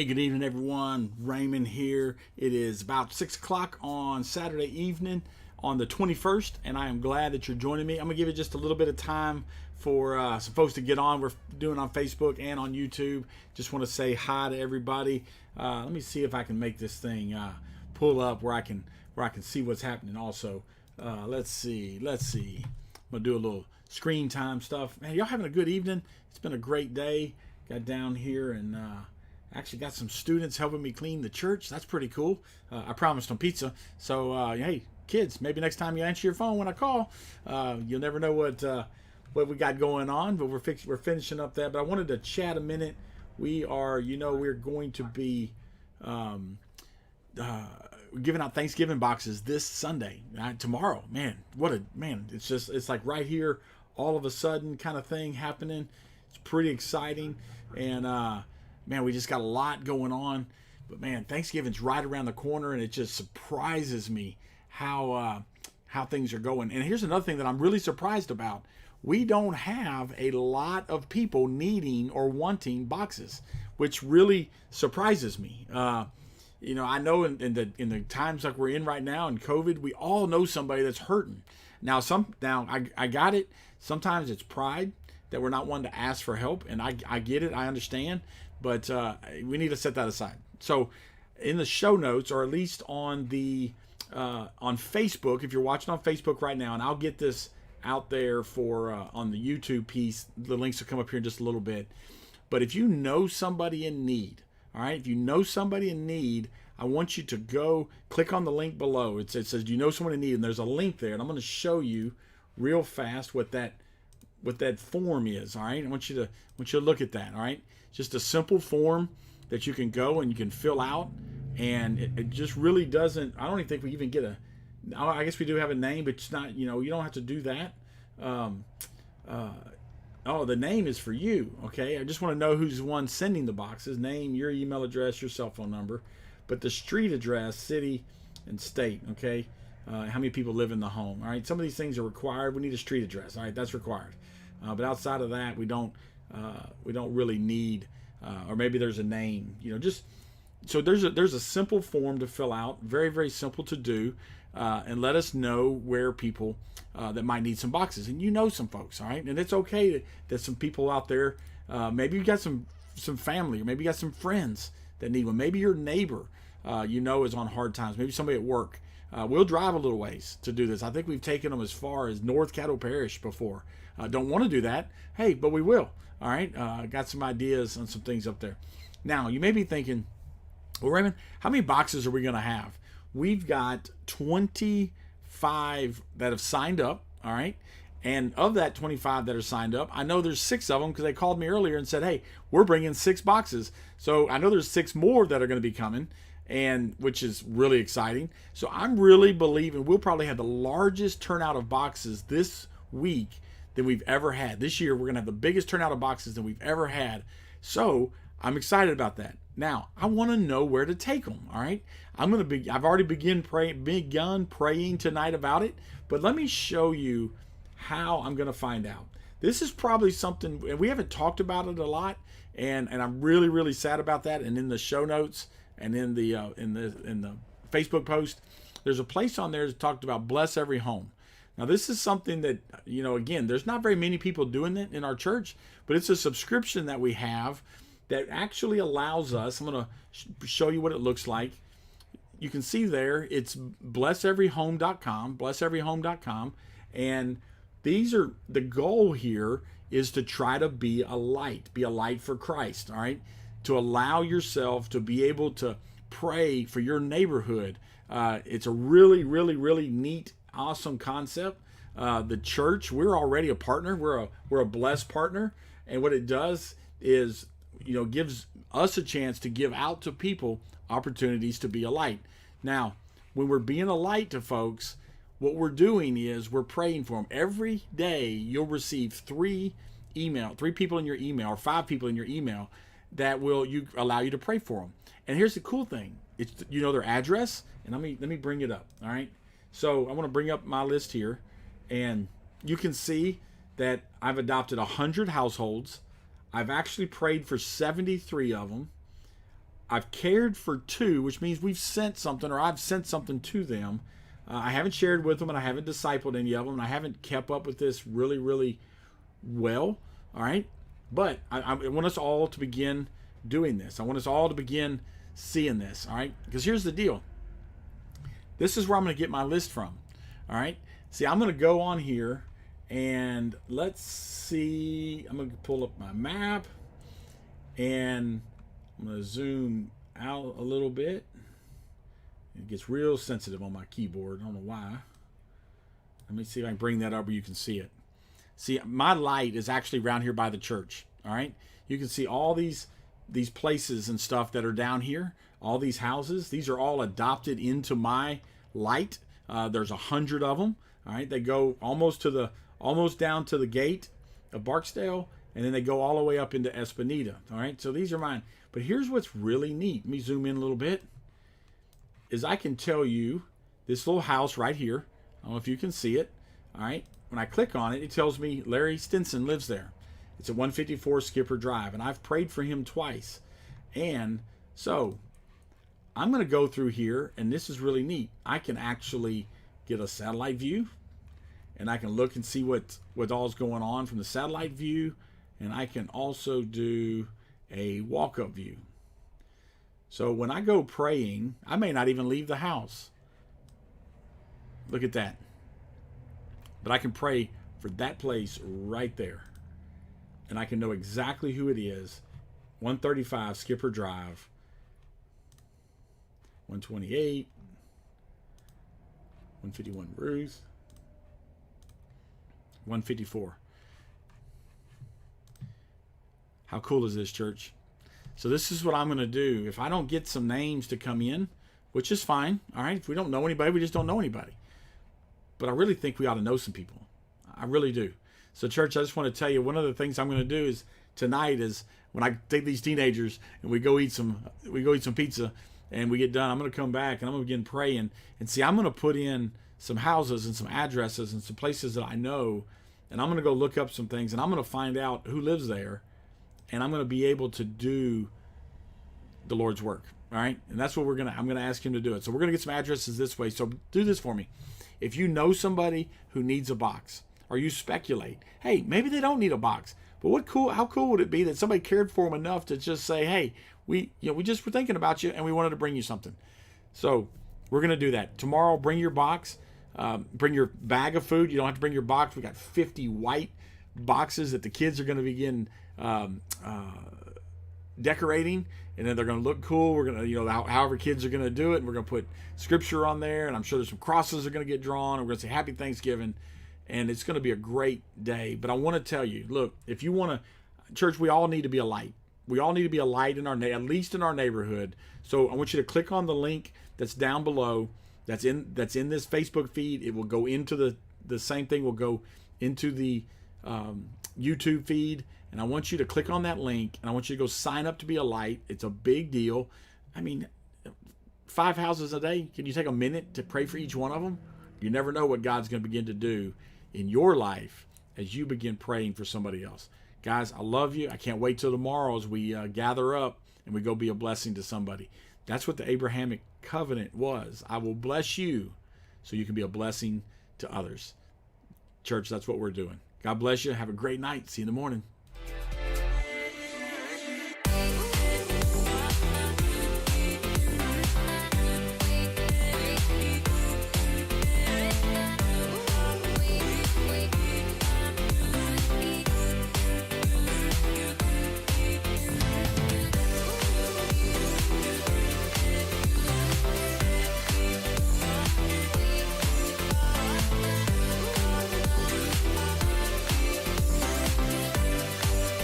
Hey, good evening, everyone. Raymond here. It is about 6 o'clock on Saturday evening on the 21st, and I am glad that you're joining me. I'm going to give you just a little bit of time for some folks to get on. We're doing on Facebook and on YouTube. Just want to say hi to everybody. Let me see if I can make this thing pull up where I can see what's happening also. Let's see. I'm going to do a little screen time stuff. Man, y'all having a good evening? It's been a great day. Got down here and actually got some students helping me clean the church. That's pretty cool. I promised them pizza. So, hey, kids, maybe next time you answer your phone when I call, you'll never know what we got going on. But we're finishing up that. But I wanted to chat a minute. We're going to be giving out Thanksgiving boxes this Sunday, tomorrow. Man, it's like right here, all of a sudden kind of thing happening. It's pretty exciting. And, man, we just got a lot going on. But, man, Thanksgiving's right around the corner, and it just surprises me how things are going. And here's another thing that I'm really surprised about. We don't have a lot of people needing or wanting boxes, which really surprises me. I know in the times like we're in right now in COVID, we all know somebody that's hurting. Now I got it. Sometimes it's pride that we're not one to ask for help, and I get it, I understand, but we need to set that aside. So, in the show notes, or at least on the on Facebook, if you're watching on Facebook right now, and I'll get this out there for on the YouTube piece, the links will come up here in just a little bit. But if you know somebody in need, all right, if you know somebody in need, I want you to go click on the link below. It says, do you know someone in need? And there's a link there, and I'm going to show you real fast what that form is. All right, I want you to look at that. All right, just a simple form that you can go and you can fill out, and it just really doesn't. I don't even think we even get I guess we do have a name, but it's not. You don't have to do that. The name is for you. Okay, I just want to know who's the one sending the boxes. Name, your email address, your cell phone number, but the street address, city, and state. Okay. How many people live in the home? All right. Some of these things are required. We need a street address. All right, that's required. But outside of that, we don't really need, or maybe there's a name. So there's a simple form to fill out, very, very simple to do, and let us know where people that might need some boxes, and some folks, all right, and it's okay that some people out there, maybe you got some family, or maybe you got some friends that need one, maybe your neighbor, is on hard times, maybe somebody at work. We'll drive a little ways to do this. I think we've taken them as far as North Caddo Parish before. Don't want to do that. Hey, but we will. All right. Got some ideas on some things up there. Now, you may be thinking, well, Raymond, how many boxes are we going to have? We've got 25 that have signed up. All right. And of that 25 that are signed up, I know there's 6 of them because they called me earlier and said, hey, we're bringing 6 boxes. So I know there's 6 more that are going to be coming, and which is really exciting. So I'm really believing we'll probably have the largest turnout of boxes this week than we've ever had. This year, we're going to have the biggest turnout of boxes than we've ever had. So I'm excited about that. Now, I want to know where to take them. All right. I've already begun praying tonight about it, but let me show you how I'm going to find out. This is probably something, and we haven't talked about it a lot, and I'm really, really sad about that. And in the show notes and in the Facebook post, there's a place on there that talked about bless every home. Now, this is something that, again, there's not very many people doing it in our church, but it's a subscription that we have that actually allows us. I'm going to show you what it looks like. You can see there, it's blesseveryhome.com, and the goal here is to try to be a light for Christ, all right? To allow yourself to be able to pray for your neighborhood. It's a really, really, really neat, awesome concept. The church, we're already a partner. We're a blessed partner, and what it does is, gives us a chance to give out to people opportunities to be a light. Now, when we're being a light to folks, what we're doing is we're praying for them. Every day you'll receive 3 people in your email, or 5 people in your email that will allow you to pray for them. And here's the cool thing. It's their address, and let me bring it up. All right. So I want to bring up my list here, and you can see that I've adopted 100 households. I've actually prayed for 73 of them. I've cared for 2, which means we've sent something, or I've sent something to them. I haven't shared with them, and I haven't discipled any of them, and I haven't kept up with this really, really well. All right, but I want us all to begin doing this. I want us all to begin seeing this. All right, because here's the deal. This is where I'm going to get my list from. All right, see, I'm going to go on here, and let's see. I'm going to pull up my map, and I'm going to zoom out a little bit. It gets real sensitive on my keyboard. I don't know why. Let me see if I can bring that up where you can see it. See, my light is actually around here by the church. All right, you can see all these places and stuff that are down here. All these houses. These are all adopted into my light. There's 100 of them. All right, they go almost down to the gate of Barksdale, and then they go all the way up into Espinita. All right, so these are mine. But here's what's really neat. Let me zoom in a little bit. Is I can tell you this little house right here. I don't know if you can see it. All right, when I click on it, it tells me Larry Stinson lives there. It's at 154 Skipper Drive, and I've prayed for him twice. And so I'm going to go through here, and this is really neat. I can actually get a satellite view, and I can look and see what all's going on from the satellite view, and I can also do a walk-up view. So when I go praying, I may not even leave the house. Look at that. But I can pray for that place right there. And I can know exactly who it is. 135 Skipper Drive. 128. 151 Ruth. 154. How cool is this, church? So this is what I'm going to do. If I don't get some names to come in, which is fine. All right. If we don't know anybody, we just don't know anybody. But I really think we ought to know some people. I really do. So church, I just want to tell you, one of the things I'm going to do is tonight is when I take these teenagers and we go eat some pizza and we get done, I'm going to come back and I'm going to begin praying. And see, I'm going to put in some houses and some addresses and some places that I know. And I'm going to go look up some things and I'm going to find out who lives there. And I'm going to be able to do the Lord's work. All right. And that's what I'm going to ask him to do it. So we're going to get some addresses this way. So do this for me. If you know somebody who needs a box, or you speculate, hey, maybe they don't need a box, but how cool would it be that somebody cared for them enough to just say, hey, we just were thinking about you and we wanted to bring you something. So we're going to do that. Tomorrow, bring your box, bring your bag of food. You don't have to bring your box. We got 50 white boxes that the kids are going to begin decorating, and then they're going to look cool. We're going to, however kids are going to do it, and we're going to put scripture on there, and I'm sure there's some crosses that are going to get drawn, and we're going to say Happy Thanksgiving, and it's going to be a great day. But I want to tell you, look, if you want to, church, we all need to be a light. We all need to be a light in at least in our neighborhood. So I want you to click on the link that's down below. That's in this Facebook feed. It will go into the same thing will go into the YouTube feed. And I want you to click on that link, and I want you to go sign up to be a light. It's a big deal. I mean, 5 houses a day. Can you take a minute to pray for each one of them? You never know what God's going to begin to do in your life as you begin praying for somebody else. Guys, I love you. I can't wait till tomorrow as we gather up and we go be a blessing to somebody. That's what the Abrahamic covenant was. I will bless you so you can be a blessing to others. Church, that's what we're doing. God bless you. Have a great night. See you in the morning.